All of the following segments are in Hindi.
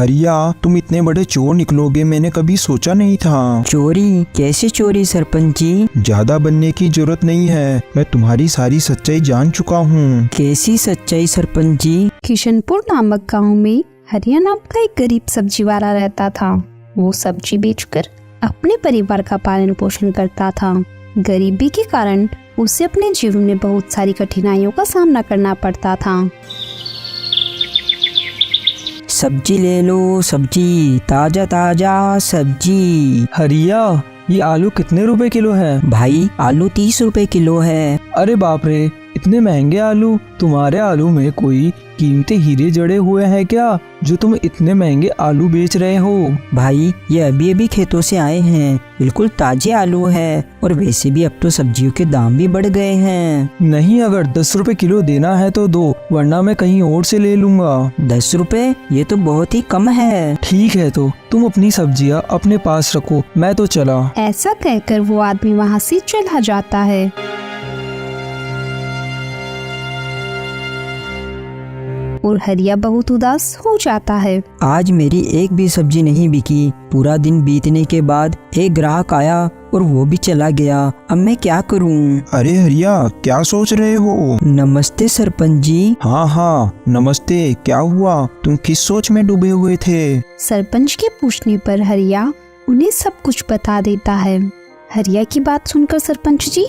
हरिया, तुम इतने बड़े चोर निकलोगे मैंने कभी सोचा नहीं था। चोरी? कैसे चोरी सरपंच जी? ज्यादा बनने की जरूरत नहीं है, मैं तुम्हारी सारी सच्चाई जान चुका हूँ। कैसी सच्चाई सरपंच जी? किशनपुर नामक गांव में हरिया नाम का एक गरीब सब्जी वाला रहता था। वो सब्जी बेचकर अपने परिवार का पालन पोषण करता था। गरीबी के कारण उसे अपने जीवन में बहुत सारी कठिनाइयों का सामना करना पड़ता था। सब्जी ले लो, सब्जी, ताजा ताजा सब्जी। हरिया, ये आलू कितने रुपए किलो है? भाई, आलू 30 रुपए किलो है। अरे बाप रे, इतने महंगे आलू! तुम्हारे आलू में कोई कीमती हीरे जड़े हुए हैं क्या, जो तुम इतने महंगे आलू बेच रहे हो? भाई, ये अभी अभी खेतों से आए हैं, बिल्कुल ताजे आलू है। और वैसे भी अब तो सब्जियों के दाम भी बढ़ गए हैं। नहीं, अगर 10 रुपए किलो देना है तो दो, वरना मैं कहीं और से ले लूंगा। 10 रुपए? ये तो बहुत ही कम है। ठीक है, तो तुम अपनी सब्जियां अपने पास रखो, मैं तो चला। ऐसा कहकर वो आदमी वहाँ से चला जाता है। और हरिया बहुत उदास हो जाता है। आज मेरी एक भी सब्जी नहीं बिकी। पूरा दिन बीतने के बाद एक ग्राहक आया और वो भी चला गया। अब मैं क्या करूं? अरे हरिया, क्या सोच रहे हो? नमस्ते सरपंच जी। हाँ, नमस्ते। क्या हुआ? तुम किस सोच में डूबे हुए थे? सरपंच के पूछने पर हरिया उन्हें सब कुछ बता देता है। हरिया की बात सुनकर सरपंच जी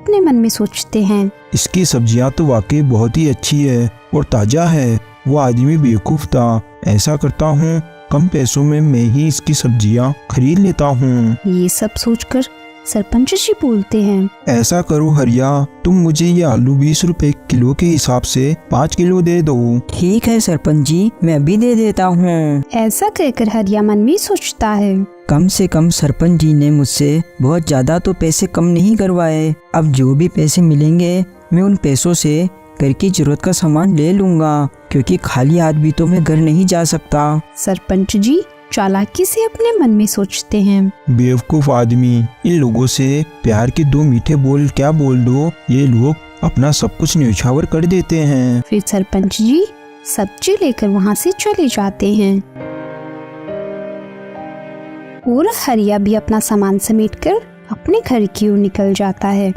अपने मन में सोचते हैं, इसकी सब्जियां तो वाकई बहुत ही अच्छी है और ताजा है। वो आदमी बेवकूफ था। ऐसा करता हूँ, कम पैसों में मैं ही इसकी सब्जियां खरीद लेता हूँ। ये सब सोचकर सरपंच जी बोलते हैं, ऐसा करो हरिया, तुम मुझे ये आलू 20 रुपए किलो के हिसाब से 5 किलो दे दो। ठीक है सरपंच जी, मैं अभी दे देता हूँ। ऐसा कहकर हरिया मन में सोचता है, कम से कम सरपंच जी ने मुझसे बहुत ज्यादा तो पैसे कम नहीं करवाए। अब जो भी पैसे मिलेंगे मैं उन पैसों से घर की जरूरत का सामान ले लूंगा, क्योंकि खाली हाथ भी तो मैं घर नहीं जा सकता। सरपंच जी चालाकी से अपने मन में सोचते हैं, बेवकूफ आदमी, इन लोगों से प्यार के 2 मीठे बोल क्या बोल दो, ये लोग अपना सब कुछ न्यौछावर कर देते हैं। फिर सरपंच जी सब्जी लेकर वहाँ से चले जाते हैं और हरिया भी अपना सामान समेटकर अपने घर की ओर निकल जाता है।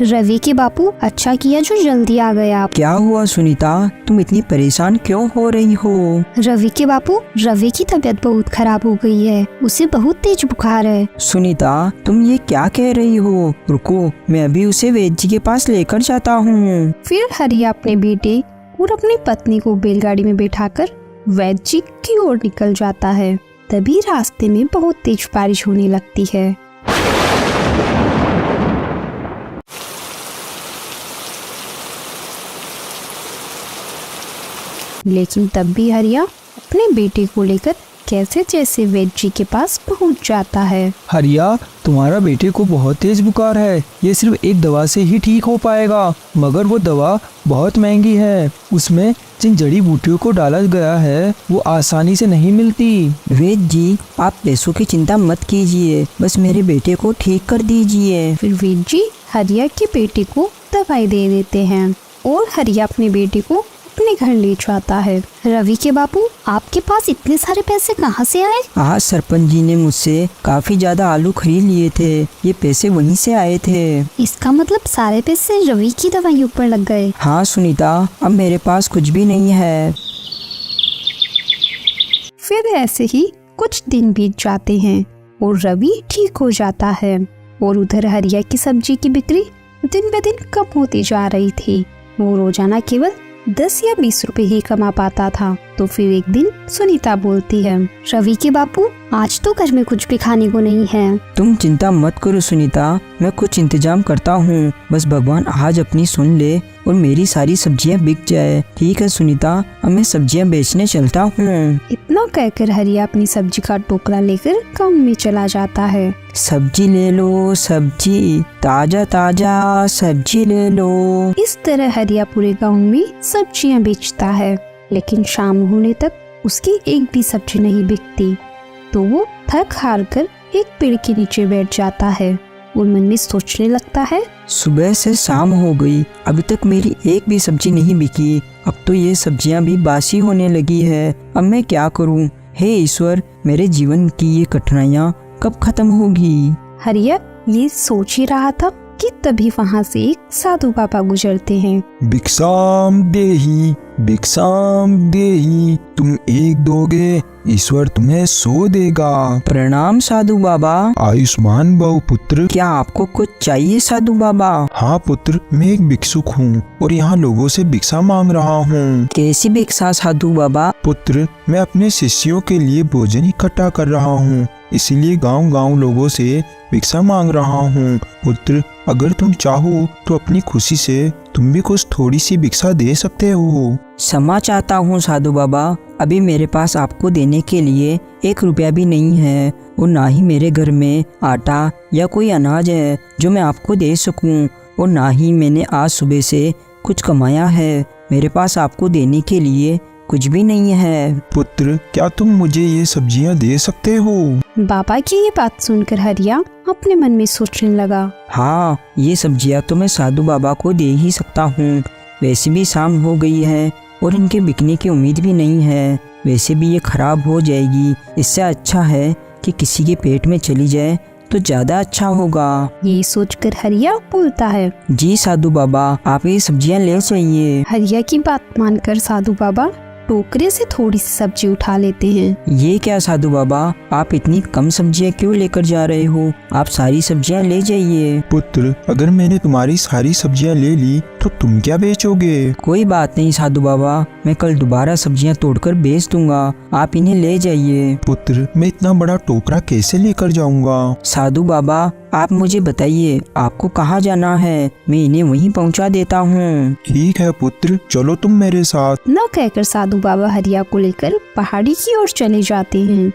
रवि के बापू, अच्छा किया जो जल्दी आ गए आप। क्या हुआ सुनीता, तुम इतनी परेशान क्यों हो रही हो? रवि के बापू, रवि की तबीयत बहुत खराब हो गई है, उसे बहुत तेज बुखार है। सुनीता, तुम ये क्या कह रही हो? रुको, मैं अभी उसे वैद्य जी के पास लेकर जाता हूँ। फिर हरिया अपने बेटे और अपनी पत्नी को बैलगाड़ी में बैठाकर वैद्य जी की ओर निकल जाता है। तभी रास्ते में बहुत तेज बारिश होने लगती है। लेकिन तब भी हरिया अपने बेटे को लेकर कैसे जैसे वैद्य जी के पास पहुंच जाता है। हरिया, तुम्हारा बेटे को बहुत तेज बुखार है, ये सिर्फ एक दवा से ही ठीक हो पाएगा, मगर वो दवा बहुत महंगी है। उसमें जिन जड़ी बूटियों को डाला गया है वो आसानी से नहीं मिलती। वैद्य जी, आप पैसों की चिंता मत कीजिए, बस मेरे बेटे को ठीक कर दीजिए। फिर वैद्य जी हरिया के बेटे को दवाई दे देते हैं और हरिया अपने बेटे को अपने घर ले जाता है। रवि के बापू, आपके पास इतने सारे पैसे कहाँ से आए? आज सरपंच जी ने मुझसे काफी ज्यादा आलू खरीद लिए थे, ये पैसे वहीं से आए थे। इसका मतलब सारे पैसे रवि की दवाइयों पर लग गए। हाँ सुनीता, अब मेरे पास कुछ भी नहीं है। फिर ऐसे ही कुछ दिन बीत जाते हैं और रवि ठीक हो जाता है और उधर हरिया की सब्जी की बिक्री दिन ब दिन कम होती जा रही थी। वो रोजाना केवल 10 या 20 रुपए ही कमा पाता था। तो फिर एक दिन सुनीता बोलती है, रवि के बापू, आज तो घर में कुछ भी खाने को नहीं है। तुम चिंता मत करो सुनीता, मैं कुछ इंतजाम करता हूँ, बस भगवान आज अपनी सुन ले और मेरी सारी सब्जियाँ बिक जाए। ठीक है सुनीता, अब मैं सब्जियाँ बेचने चलता हूँ। इतना कहकर हरिया अपनी सब्जी का टोकरा लेकर गाँव में चला जाता है। सब्जी ले लो, सब्जी, ताजा ताजा सब्जी ले लो। इस तरह हरिया पूरे गाँव में सब्जियाँ बेचता है, लेकिन शाम होने तक उसकी एक भी सब्जी नहीं बिकती। तो वो थक हार कर एक पेड़ के नीचे बैठ जाता है और मन में सोचने लगता है, सुबह से शाम हो गई, अभी तक मेरी एक भी सब्जी नहीं बिकी। अब तो ये सब्जियां भी बासी होने लगी है। अब मैं क्या करूं? हे ईश्वर, मेरे जीवन की ये कठिनाइयां कब खत्म होगी? हरिया ये सोच ही रहा था कि तभी वहाँ से एक साधु बाबा गुजरते हैं। भिक्षाम देही, भिक्षाम देही, तुम एक दोगे, ईश्वर तुम्हें 100 देगा। प्रणाम साधु बाबा। आयुष्मान भव पुत्र। क्या आपको कुछ चाहिए साधु बाबा? हाँ पुत्र, मैं एक भिक्षुक हूँ और यहाँ लोगों से भिक्षा मांग रहा हूँ। कैसी भिक्षा साधु बाबा? पुत्र, मैं अपने शिष्यों के लिए भोजन इकट्ठा कर रहा हूँ, इसीलिए गांव-गांव लोगों से भिक्षा मांग रहा हूँ। पुत्र, अगर तुम चाहो तो अपनी खुशी से तुम भी कुछ थोड़ी सी भिक्षा दे सकते हो। क्षमा चाहता हूँ साधु बाबा, अभी मेरे पास आपको देने के लिए 1 रुपया भी नहीं है और ना ही मेरे घर में आटा या कोई अनाज है जो मैं आपको दे सकूं, और ना ही मैंने आज सुबह से कुछ कमाया है। मेरे पास आपको देने के लिए कुछ भी नहीं है। पुत्र, क्या तुम मुझे ये सब्जियां दे सकते हो? बाबा की ये बात सुनकर हरिया अपने मन में सोचने लगा, हाँ, ये सब्जियां तो मैं साधु बाबा को दे ही सकता हूँ। वैसे भी शाम हो गई है और इनके बिकने की उम्मीद भी नहीं है। वैसे भी ये खराब हो जाएगी, इससे अच्छा है कि किसी के पेट में चली जाए तो ज्यादा अच्छा होगा। ये सोचकर हरिया बोलता है, जी साधु बाबा, आप ये सब्जियां ले जाइए। हरिया की बात मानकर साधु बाबा टोकरे से थोड़ी सी सब्जी उठा लेते हैं। ये क्या साधु बाबा, आप इतनी कम सब्जियां क्यों लेकर जा रहे हो? आप सारी सब्जियां ले जाइए। पुत्र, अगर मैंने तुम्हारी सारी सब्जियां ले ली तो तुम क्या बेचोगे? कोई बात नहीं साधु बाबा, मैं कल दोबारा सब्जियां तोड़कर बेच दूंगा, आप इन्हें ले जाइए। पुत्र, मैं इतना बड़ा टोकरा कैसे लेकर जाऊंगा? साधु बाबा, आप मुझे बताइए आपको कहाँ जाना है, मैं इन्हें वहीं पहुँचा देता हूँ। ठीक है पुत्र, चलो तुम मेरे साथ। न कहकर साधु बाबा हरिया को लेकर पहाड़ी की ओर चले जाते हैं।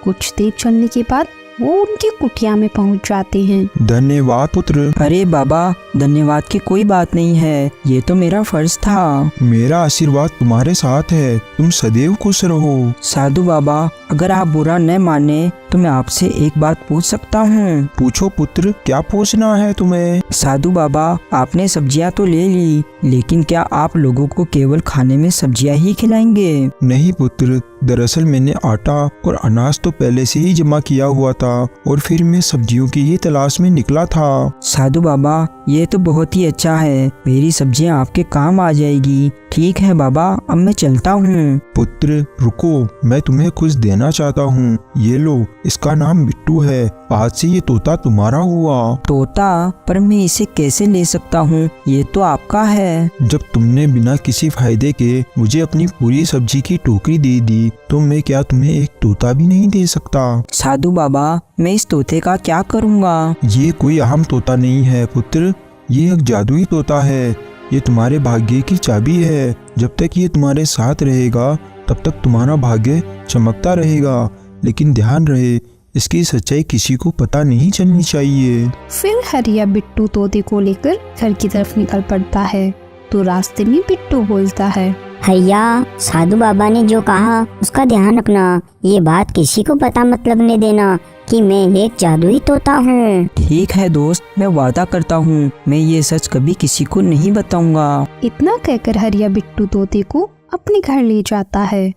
कुछ देर चलने के बाद वो उनकी कुटिया में पहुंच जाते हैं। धन्यवाद पुत्र। अरे बाबा, धन्यवाद की कोई बात नहीं है, ये तो मेरा फर्ज था। मेरा आशीर्वाद तुम्हारे साथ है, तुम सदैव खुश रहो। साधु बाबा, अगर आप बुरा न माने तो मैं आपसे एक बात पूछ सकता हूँ? पूछो पुत्र, क्या पूछना है तुम्हें? साधु बाबा, आपने सब्जियाँ तो ले ली, लेकिन क्या आप लोगों को केवल खाने में सब्जियाँ ही खिलाएंगे? नहीं पुत्र, दरअसल मैंने आटा और अनाज तो पहले से ही जमा किया हुआ था और फिर मैं सब्जियों की ही तलाश में निकला था। साधु बाबा, ये तो बहुत ही अच्छा है, मेरी सब्जियाँ आपके काम आ जाएगी। ठीक है बाबा, अब मैं चलता हूँ। पुत्र रुको, मैं तुम्हें कुछ देना चाहता हूँ। ये लो, इसका नाम बिट्टू है, आज से ये तोता तुम्हारा हुआ। तोता? पर मैं इसे कैसे ले सकता हूँ, ये तो आपका है। जब तुमने बिना किसी फायदे के मुझे अपनी पूरी सब्जी की टोकरी दे दी तो मैं क्या तुम्हें एक तोता भी नहीं दे सकता? साधु बाबा, मैं इस तोते का क्या करूँगा? ये कोई आम तोता नहीं है पुत्र, ये एक जादुई तोता है। ये तुम्हारे भाग्य की चाबी है। जब तक ये तुम्हारे साथ रहेगा तब तक तुम्हारा भाग्य चमकता रहेगा, लेकिन ध्यान रहे इसकी सच्चाई किसी को पता नहीं चलनी चाहिए। फिर हरिया बिट्टू तोते को लेकर घर की तरफ निकल पड़ता है तो रास्ते में बिट्टू बोलता है, हरिया, साधु बाबा ने जो कहा उसका ध्यान रखना। ये बात किसी को पता मत लगने देना कि मैं एक जादुई तोता हूँ। ठीक है दोस्त, मैं वादा करता हूँ मैं ये सच कभी किसी को नहीं बताऊंगा। इतना कहकर हरिया बिट्टू तोते को अपने घर ले जाता है।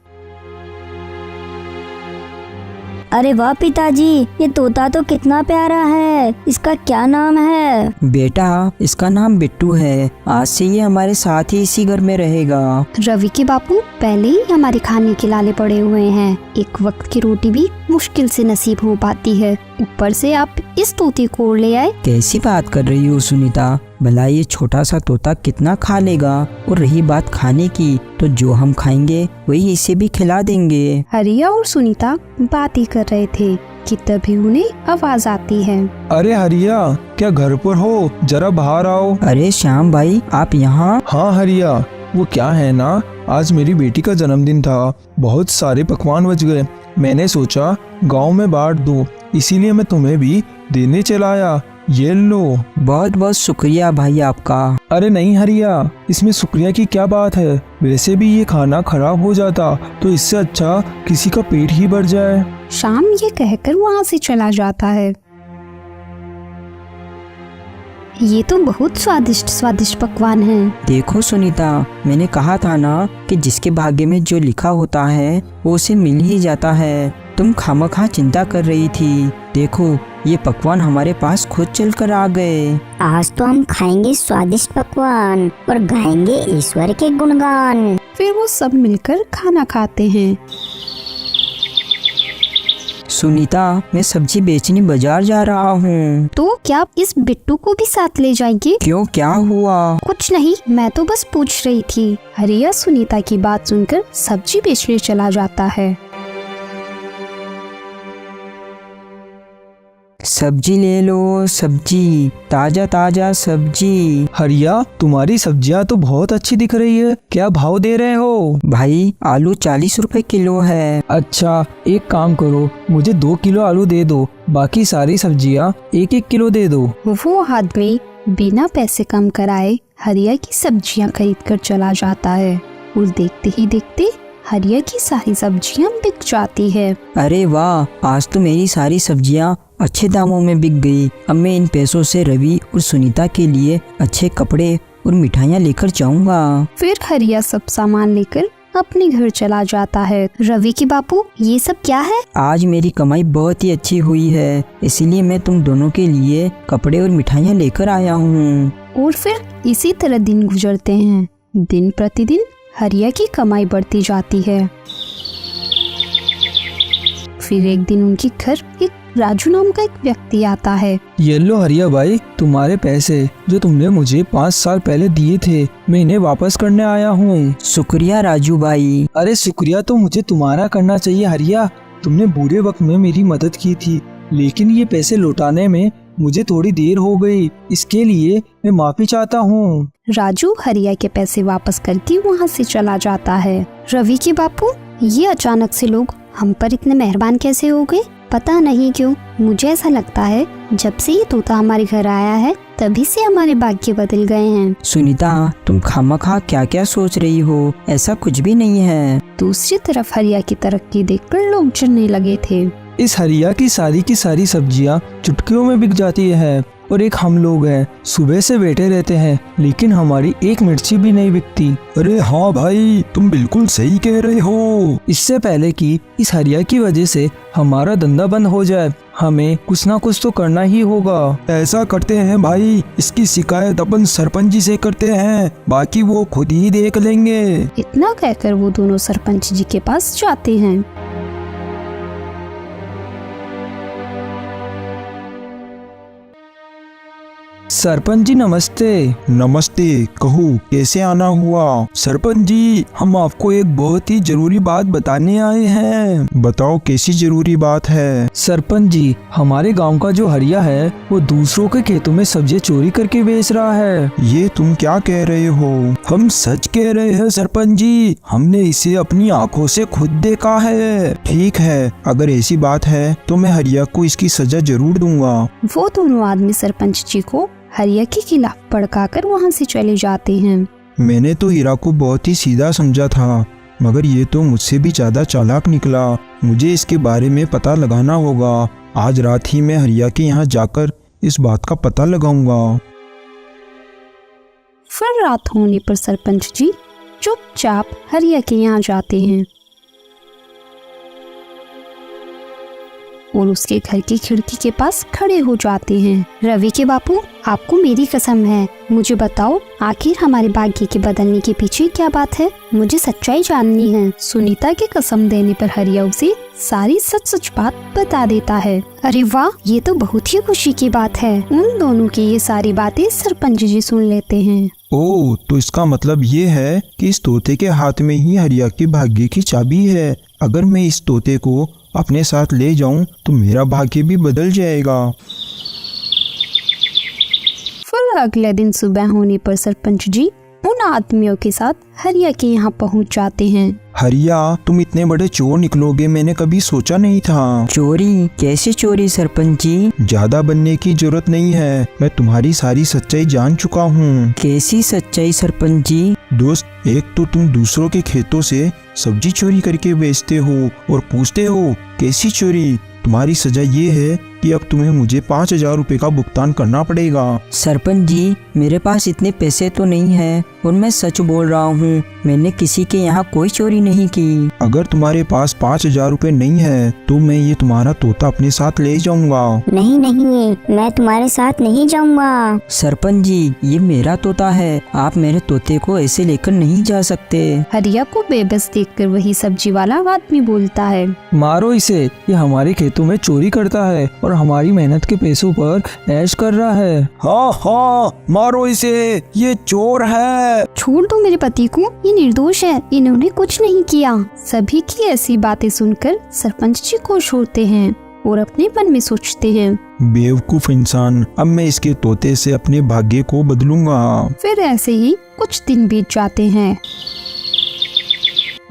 अरे वाह पिताजी, ये तोता तो कितना प्यारा है, इसका क्या नाम है? बेटा, इसका नाम बिट्टू है, आज से ये हमारे साथ ही इसी घर में रहेगा। रवि के बापू पहले ही हमारे खाने के लाले पड़े हुए हैं, एक वक्त की रोटी भी मुश्किल से नसीब हो पाती है, ऊपर से आप इस तोते को ले आए। कैसी बात कर रही हो सुनीता, भला ये छोटा सा तोता कितना खा लेगा? और रही बात खाने की, तो जो हम खाएंगे वही इसे भी खिला देंगे। हरिया और सुनीता बात ही कर रहे थे कि तभी उन्हें आवाज आती है। अरे हरिया, क्या घर पर हो? जरा बाहर आओ। अरे श्याम भाई, आप यहाँ? हाँ हरिया, वो क्या है ना, आज मेरी बेटी का जन्मदिन था, बहुत सारे पकवान बच गए। मैंने सोचा गांव में बांट दूं, इसीलिए मैं तुम्हें भी देने चला आया। ये लो। बहुत बहुत शुक्रिया भाई आपका। अरे नहीं हरिया, इसमें शुक्रिया की क्या बात है। वैसे भी ये खाना खराब हो जाता तो इससे अच्छा किसी का पेट ही भर जाए। शाम ये कहकर वहाँ से चला जाता है। ये तो बहुत स्वादिष्ट स्वादिष्ट पकवान है। देखो सुनीता, मैंने कहा था ना कि जिसके भाग्य में जो लिखा होता है वो उसे मिल ही जाता है। तुम खामखा चिंता कर रही थी। देखो ये पकवान हमारे पास खुद चल कर आ गए। आज तो हम खाएंगे स्वादिष्ट पकवान और गाएंगे ईश्वर के गुणगान। फिर वो सब मिलकर खाना खाते हैं। सुनीता, मैं सब्जी बेचने बाजार जा रहा हूँ। तो क्या आप इस बिट्टू को भी साथ ले जाएंगे? क्यों, क्या हुआ? कुछ नहीं, मैं तो बस पूछ रही थी। हरिया सुनीता की बात सुनकर सब्जी बेचने चला जाता है। सब्जी ले लो, सब्जी, ताजा ताजा सब्जी। हरिया, तुम्हारी सब्जियां तो बहुत अच्छी दिख रही है। क्या भाव दे रहे हो? भाई आलू 40 रुपए किलो है। अच्छा, एक काम करो, मुझे 2 किलो आलू दे दो, बाकी सारी सब्जियां 1-1 किलो दे दो। वो आदमी बिना पैसे कम कराए हरिया की सब्जियां खरीद कर चला जाता है और देखते ही देखते हरिया की सारी सब्जियां बिक जाती है। अरे वाह, आज तो मेरी सारी सब्जियां अच्छे दामों में बिक गई। अब मैं इन पैसों से रवि और सुनीता के लिए अच्छे कपड़े और मिठाइयाँ लेकर जाऊंगा। फिर हरिया सब सामान लेकर अपने घर चला जाता है। रवि की बापू, ये सब क्या है? आज मेरी कमाई बहुत ही अच्छी हुई है, इसीलिए मैं तुम दोनों के लिए कपड़े और मिठाइयाँ लेकर आया हूँ। और फिर इसी तरह दिन गुजरते हैं। दिन प्रतिदिन हरिया की कमाई बढ़ती जाती है। फिर एक दिन उनके घर एक राजू नाम का एक व्यक्ति आता है। ये लो हरिया भाई, तुम्हारे पैसे जो तुमने मुझे 5 साल पहले दिए थे, मैं इन्हें वापस करने आया हूँ। शुक्रिया राजू भाई। अरे शुक्रिया तो मुझे तुम्हारा करना चाहिए हरिया। तुमने बुरे वक्त में मेरी मदद की थी, लेकिन ये पैसे लौटाने में मुझे थोड़ी देर हो गई, इसके लिए मैं माफी चाहता हूँ। राजू हरिया के पैसे वापस करके वहाँ से चला जाता है। रवि के बापू, ये अचानक से लोग हम पर इतने मेहरबान कैसे हो गए? पता नहीं क्यों, मुझे ऐसा लगता है जब से ये तोता हमारे घर आया है तभी से हमारे भाग्य बदल गए हैं। सुनीता, तुम खामखा क्या क्या सोच रही हो? ऐसा कुछ भी नहीं है। दूसरी तरफ हरिया की तरक्की देखकर लोग चिढ़ने लगे थे। इस हरिया की सारी सब्जियां चुटकियों में बिक जाती है और एक हम लोग हैं, सुबह से बैठे रहते हैं लेकिन हमारी एक मिर्ची भी नहीं बिकती। अरे हाँ भाई, तुम बिल्कुल सही कह रहे हो। इससे पहले कि इस हरिया की वजह से हमारा धंधा बंद हो जाए, हमें कुछ ना कुछ तो करना ही होगा। ऐसा करते हैं भाई, इसकी शिकायत अपन सरपंच जी से करते हैं, बाकी वो खुद ही देख लेंगे। इतना कहकर वो दोनों सरपंच जी के पास जाते हैं। सरपंच जी नमस्ते। नमस्ते, कहो कैसे आना हुआ? सरपंच जी, हम आपको एक बहुत ही जरूरी बात बताने आए हैं। बताओ कैसी जरूरी बात है? सरपंच जी, हमारे गांव का जो हरिया है वो दूसरों के खेतों में सब्जियां चोरी करके बेच रहा है। ये तुम क्या कह रहे हो? हम सच कह रहे हैं सरपंच जी, हमने इसे अपनी आंखों से खुद देखा है। ठीक है, अगर ऐसी बात है तो मैं हरिया को इसकी सजा जरूर दूंगा। वो दोनों आदमी सरपंच जी को हरिया के खिलाफ भड़काकर वहाँ से चले जाते हैं। मैंने तो हीरा को बहुत ही सीधा समझा था, मगर ये तो मुझसे भी ज्यादा चालाक निकला। मुझे इसके बारे में पता लगाना होगा। आज रात ही मैं हरिया के यहाँ जाकर इस बात का पता लगाऊंगा। फिर रात होने पर सरपंच जी चुपचाप हरिया के यहाँ जाते हैं और उसके घर की खिड़की के पास खड़े हो जाते हैं। रवि के बापू, आपको मेरी कसम है, मुझे बताओ आखिर हमारे भाग्य के बदलने के पीछे क्या बात है? मुझे सच्चाई जाननी है। सुनीता के कसम देने पर हरिया उसे सारी सच बात बता देता है। अरे वाह, ये तो बहुत ही खुशी की बात है। उन दोनों की ये सारी बातें सरपंच जी सुन लेते हैं। ओह, तो इसका मतलब ये है कि इस तोते के हाथ में ही हरिया की भाग्य की चाबी है। अगर मैं इस तोते को अपने साथ ले जाऊं तो मेरा भाग्य भी बदल जाएगा। फिर अगले दिन सुबह होने पर सरपंच जी उन आदमियों के साथ हरिया के यहाँ पहुँच जाते हैं। हरिया, तुम इतने बड़े चोर निकलोगे मैंने कभी सोचा नहीं था। चोरी? कैसे चोरी सरपंच जी? ज्यादा बनने की जरूरत नहीं है, मैं तुम्हारी सारी सच्चाई जान चुका हूँ। कैसी सच्चाई सरपंच जी? दोस्त, एक तो तुम दूसरों के खेतों से सब्जी चोरी करके बेचते हो और पूछते हो कैसी चोरी। तुम्हारी सजा ये है कि अब तुम्हें मुझे 5,000 रुपए का भुगतान करना पड़ेगा। सरपंच जी, मेरे पास इतने पैसे तो नहीं है और मैं सच बोल रहा हूँ, मैंने किसी के यहाँ कोई चोरी नहीं की। अगर तुम्हारे पास 5,000 रुपए नहीं है तो मैं ये तुम्हारा तोता अपने साथ ले जाऊंगा। नहीं नहीं, मैं तुम्हारे साथ नहीं जाऊंगा। सरपंच जी, ये मेरा तोता है, आप मेरे तोते को ऐसे लेकर नहीं जा सकते। हरिया को बेबस देखकर वही सब्जी वाला आदमी बोलता है, मारो इसे, ये हमारे खेतों में चोरी करता है और हमारी मेहनत के पैसों पर ऐश कर रहा है। हाँ हाँ, मारो इसे, ये चोर है। छोड़ दो मेरे पति को, ये निर्दोष है, इन्होंने कुछ नहीं किया। सभी की ऐसी बातें सुनकर सरपंच जी खुश होते हैं और अपने मन में सोचते हैं, बेवकूफ इंसान, अब मैं इसके तोते से अपने भाग्य को बदलूंगा। फिर ऐसे ही कुछ दिन बीत जाते हैं।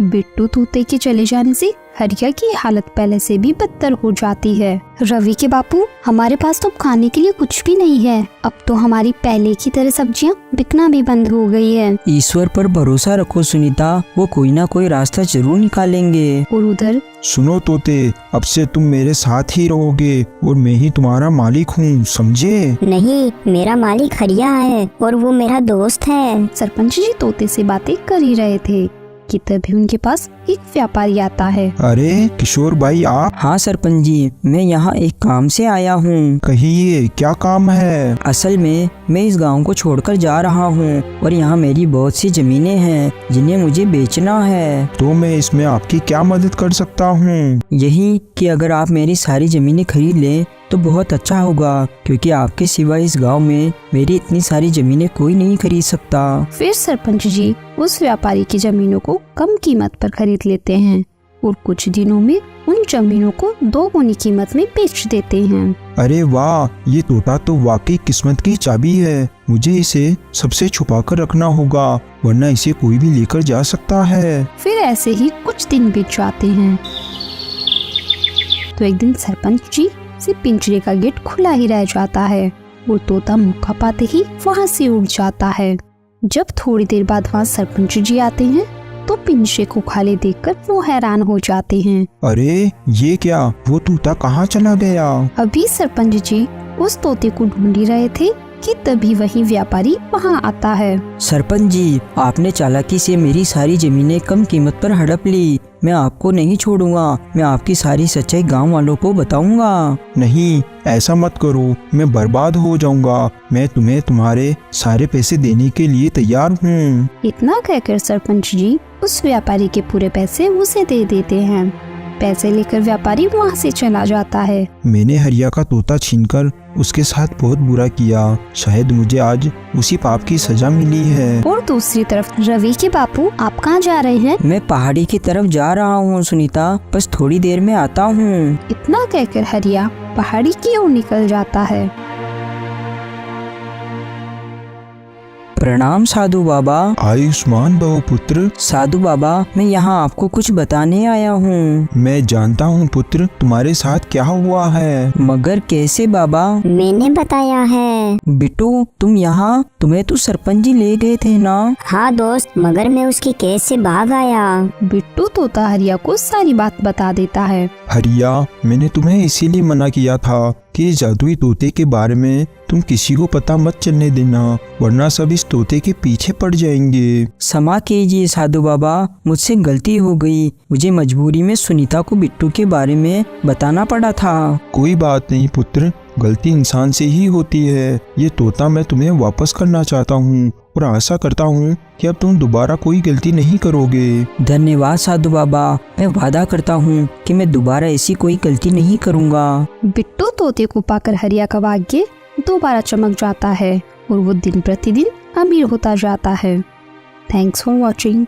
बिट्टू तोते के चले जाने से हरिया की हालत पहले से भी बदतर हो जाती है। रवि के बापू, हमारे पास तो खाने के लिए कुछ भी नहीं है। अब तो हमारी पहले की तरह सब्जियां बिकना भी बंद हो गई है। ईश्वर पर भरोसा रखो सुनीता, वो कोई ना कोई रास्ता जरूर निकालेंगे। और उधर सुनो तोते, अब से तुम मेरे साथ ही रहोगे और मैं ही तुम्हारा मालिक हूँ, समझे? नहीं, मेरा मालिक हरिया है और वो मेरा दोस्त है। सरपंच जी तोते से बातें कर ही रहे थे कि तभी उनके पास एक व्यापारी आता है। अरे किशोर भाई, आप? हाँ सरपंच जी, मैं यहाँ एक काम से आया हूँ। कहिए, क्या काम है? असल में मैं इस गांव को छोड़कर जा रहा हूँ और यहाँ मेरी बहुत सी जमीनें हैं जिन्हें मुझे बेचना है। तो मैं इसमें आपकी क्या मदद कर सकता हूँ? यही कि अगर आप मेरी सारी जमीनें खरीद लें तो बहुत अच्छा होगा, क्योंकि आपके सिवा इस गांव में मेरी इतनी सारी जमीनें कोई नहीं खरीद सकता। फिर सरपंच जी उस व्यापारी की जमीनों को कम कीमत पर खरीद लेते हैं और कुछ दिनों में उन जमीनों को 2 गुनी कीमत में बेच देते हैं। अरे वाह, ये तोता तो वाकई किस्मत की चाबी है। मुझे इसे सबसे छुपा कर रखना होगा, वरना इसे कोई भी लेकर जा सकता है। फिर ऐसे ही कुछ दिन बीत जाते हैं। तो एक दिन सरपंच जी से पिंजरे का गेट खुला ही रह जाता है और तोता मौका पाते ही वहाँ से उड़ जाता है। जब थोड़ी देर बाद वहाँ सरपंच जी आते हैं तो पिंजरे को खाली देखकर वो हैरान हो जाते हैं। अरे ये क्या, वो तोता कहाँ चला गया? अभी सरपंच जी उस तोते को ढूंढ ही रहे थे कि तभी वही व्यापारी वहाँ आता है। सरपंच जी, आपने चालाकी से मेरी सारी जमीनें कम कीमत पर हड़प ली। मैं आपको नहीं छोड़ूंगा, मैं आपकी सारी सच्चाई गांव वालों को बताऊंगा। नहीं, ऐसा मत करो, मैं बर्बाद हो जाऊंगा। मैं तुम्हें तुम्हारे सारे पैसे देने के लिए तैयार हूँ। इतना कहकर सरपंच जी उस व्यापारी के पूरे पैसे उसे दे देते हैं। पैसे लेकर व्यापारी वहाँ से चला जाता है। मैंने हरिया का तोता छीनकर उसके साथ बहुत बुरा किया, शायद मुझे आज उसी पाप की सजा मिली है। और दूसरी तरफ रवि के बापू, आप कहाँ जा रहे हैं? मैं पहाड़ी की तरफ जा रहा हूँ सुनीता, बस थोड़ी देर में आता हूँ। इतना कहकर हरिया पहाड़ी की ओर निकल जाता है। प्रणाम साधु बाबा। आयुष्मान भव पुत्र। साधु बाबा, मैं यहाँ आपको कुछ बताने आया हूँ। मैं जानता हूँ पुत्र, तुम्हारे साथ क्या हुआ है। मगर कैसे बाबा? मैंने बताया है। बिट्टू, तुम यहाँ, तुम्हें तो सरपंच जी ले गए थे ना? हाँ दोस्त, मगर मैं उसकी कैद से भाग आया। बिट्टू तोता हरिया को सारी बात बता देता है। हरिया, मैंने तुम्हें इसीलिए मना किया था कि जादुई तोते के बारे में तुम किसी को पता मत चलने देना, वरना सब इस तोते के पीछे पड़ जाएंगे। क्षमा कीजिए साधु बाबा, मुझसे गलती हो गई। मुझे मजबूरी में सुनीता को बिट्टू के बारे में बताना पड़ा था। कोई बात नहीं पुत्र, गलती इंसान से ही होती है। ये तोता मैं तुम्हें वापस करना चाहता हूँ और आशा करता हूँ कि अब तुम दोबारा कोई गलती नहीं करोगे। धन्यवाद साधु बाबा, मैं वादा करता हूँ कि मैं दोबारा ऐसी कोई गलती नहीं करूँगा। बिट्टू तोते को पाकर हरिया का भाग्य दोबारा चमक जाता है और वो दिन प्रतिदिन अमीर होता जाता है। Thanks for watching.